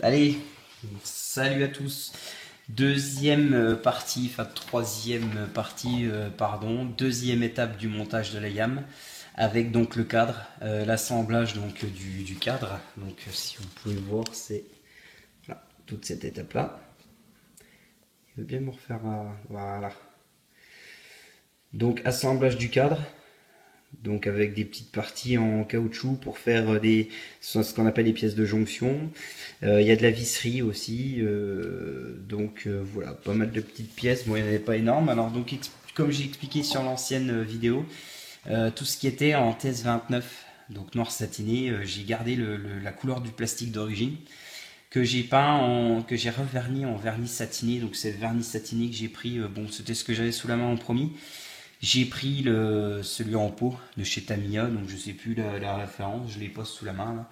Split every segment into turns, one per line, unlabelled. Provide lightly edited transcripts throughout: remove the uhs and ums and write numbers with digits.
Allez, salut à tous. Deuxième partie, enfin troisième partie, pardon, deuxième étape du montage de la YAM avec donc le cadre, l'assemblage donc du cadre. Donc si vous pouvez voir, c'est voilà, toute cette étape-là. Il veut bien me refaire, voilà. Donc assemblage du cadre. Donc avec des petites parties en caoutchouc pour faire ce qu'on appelle les pièces de jonction. Il y a de la visserie aussi, voilà, pas mal de petites pièces. Bon, il n'y en avait pas énorme. Alors donc comme j'ai expliqué sur l'ancienne vidéo, tout ce qui était en TS29, donc noir satiné, j'ai gardé la couleur du plastique d'origine que j'ai que j'ai reverni en vernis satiné. Donc c'est le vernis satiné que j'ai pris. Bon, c'était ce que j'avais sous la main en premier. J'ai pris celui en pot de chez Tamiya, donc je sais plus la référence, je les pose sous la main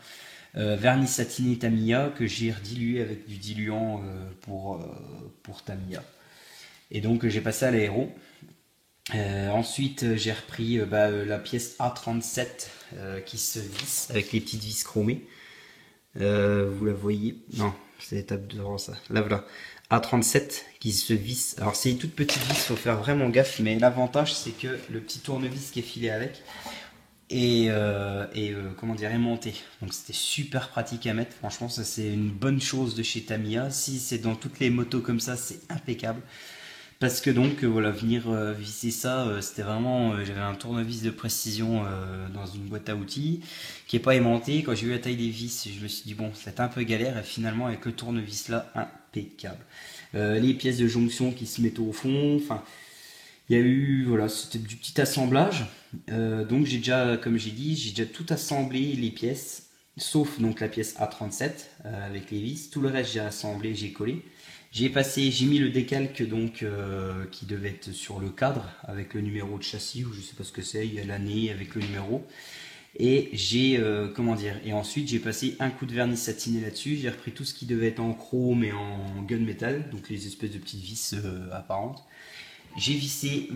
là. Vernis satiné Tamiya que j'ai redilué avec du diluant pour Tamiya. Et donc j'ai passé à l'aéro. Ensuite j'ai repris la pièce A37 qui se visse avec les petites vis chromées. Vous la voyez? Non, c'est l'étape devant ça. Là voilà. A37 qui se visse. Alors c'est une toute petite vis, faut faire vraiment gaffe, mais l'avantage c'est que le petit tournevis qui est filé avec comment dire, aimanté. Donc c'était super pratique à mettre. Franchement, ça c'est une bonne chose de chez Tamiya. Si c'est dans toutes les motos comme ça, c'est impeccable. Parce que donc voilà, venir visser ça, c'était vraiment, j'avais un tournevis de précision dans une boîte à outils qui est pas aimanté. Quand j'ai vu la taille des vis, je me suis dit bon, c'est un peu galère et finalement avec le tournevis là, impeccable. Les pièces de jonction qui se mettent au fond, enfin, il y a eu, voilà, c'était du petit assemblage. Donc j'ai déjà, comme j'ai dit, j'ai déjà tout assemblé les pièces, sauf donc la pièce A37 avec les vis. Tout le reste j'ai assemblé, j'ai collé. J'ai mis le décalque donc qui devait être sur le cadre avec le numéro de châssis ou je sais pas ce que c'est, il y a l'année avec le numéro. Et comment dire, et ensuite j'ai passé un coup de vernis satiné là-dessus. J'ai repris tout ce qui devait être en chrome et en gunmetal, donc les espèces de petites vis apparentes. J'ai vissé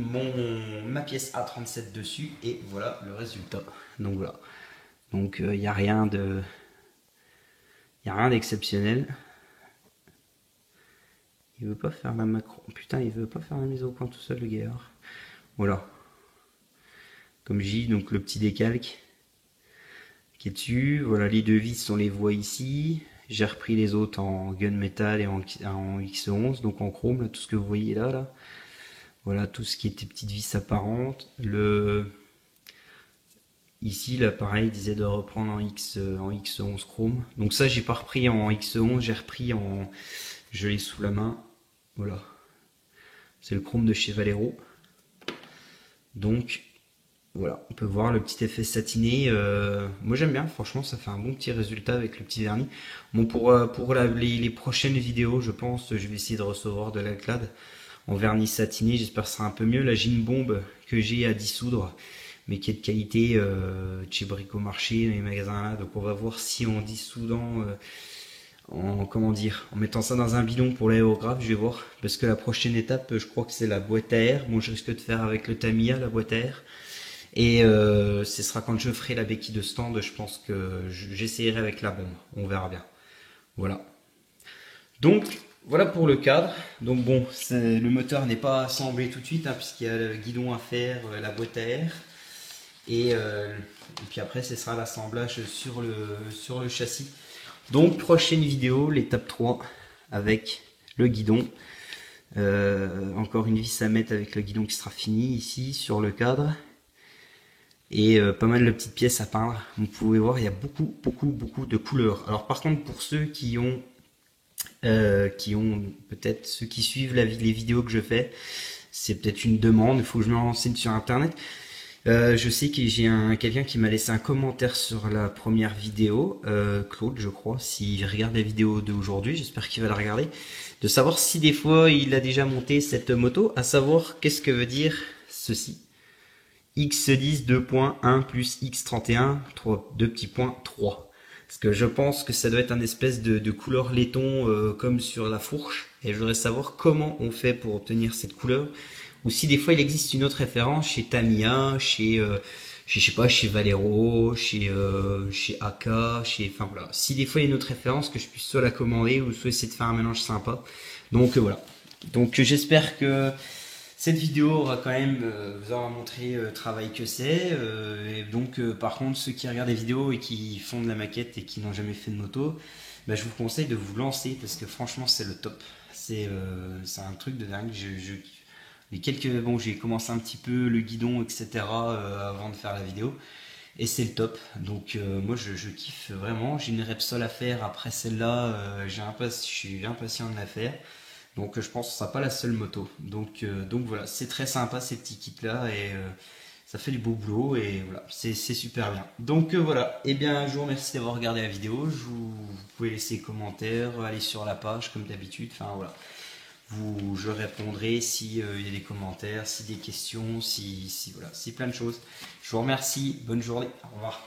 ma pièce A37 dessus et voilà le résultat. Donc voilà. Donc il n'y a rien d'exceptionnel. Il veut pas faire la macro. Putain, il veut pas faire la mise au point tout seul, le gars. Voilà. Comme j'ai dit, donc le petit décalque qui est dessus. Voilà, les deux vis, on les voit ici. J'ai repris les autres en gunmetal et en X11, donc en chrome, là, tout ce que vous voyez là. Voilà, tout ce qui était petites vis apparentes. Ici, là, pareil, il disait de reprendre en X11 chrome. Donc ça, j'ai pas repris en X11, j'ai repris en... Je l'ai sous la main. Voilà. C'est le chrome de chez Valero. Donc, voilà, on peut voir le petit effet satiné. Moi, j'aime bien, franchement, ça fait un bon petit résultat avec le petit vernis. Bon, pour les prochaines vidéos, je pense, je vais essayer de recevoir de la clade en vernis satiné. J'espère que ce sera un peu mieux. Là, j'ai une bombe que j'ai à dissoudre, mais qui est de qualité chez Bricomarché, dans les magasins là. Donc, on va voir si en dissoudant... comment dire, en mettant ça dans un bidon pour l'aérographe, je vais voir, parce que la prochaine étape, je crois que c'est la boîte à air. Bon, je risque de faire avec le Tamiya la boîte à air, et ce sera quand je ferai la béquille de stand. Je pense que j'essayerai avec la bombe, on verra bien. Voilà. Donc voilà pour le cadre. Donc bon, le moteur n'est pas assemblé tout de suite, hein, puisqu'il y a le guidon à faire, la boîte à air, et puis après ce sera l'assemblage sur le châssis. Donc prochaine vidéo, l'étape 3 avec le guidon. Encore une vis à mettre avec le guidon qui sera fini ici sur le cadre. Et pas mal de petites pièces à peindre. Vous pouvez voir, il y a beaucoup de couleurs. Alors par contre, pour ceux qui ont peut-être, ceux qui suivent les vidéos que je fais, c'est peut-être une demande, il faut que je me renseigne sur internet. Je sais que j'ai quelqu'un qui m'a laissé un commentaire sur la première vidéo, Claude je crois, s'il regarde la vidéo d'aujourd'hui, j'espère qu'il va la regarder, de savoir si des fois il a déjà monté cette moto, à savoir qu'est-ce que veut dire ceci. X10 2.1 plus X31, 2 petits points 3. Parce que je pense que ça doit être un espèce de couleur laiton comme sur la fourche, et je voudrais savoir comment on fait pour obtenir cette couleur. Ou si des fois il existe une autre référence chez Tamiya, chez je sais pas, chez Valero, chez AK, enfin voilà. Si des fois il y a une autre référence, que je puisse soit la commander ou soit essayer de faire un mélange sympa. Donc voilà. Donc j'espère que cette vidéo aura quand même vous aura montré le travail que c'est. Et donc par contre ceux qui regardent des vidéos et qui font de la maquette et qui n'ont jamais fait de moto, bah, je vous conseille de vous lancer parce que franchement c'est le top. C'est un truc de dingue. Les quelques bon j'ai commencé un petit peu le guidon etc. Avant de faire la vidéo. Et c'est le top. Donc moi je kiffe vraiment. J'ai une Repsol à faire après celle-là. Je suis impatient de la faire. Donc je pense que ce sera pas la seule moto. Donc voilà, c'est très sympa ces petits kits là et ça fait du beau boulot et voilà, c'est super bien. Donc voilà, et bien je vous remercie d'avoir regardé la vidéo. Vous pouvez laisser des commentaires, aller sur la page comme d'habitude. Enfin voilà, je répondrai si il y a des commentaires, si des questions, si voilà, si plein de choses. Je vous remercie, bonne journée, au revoir.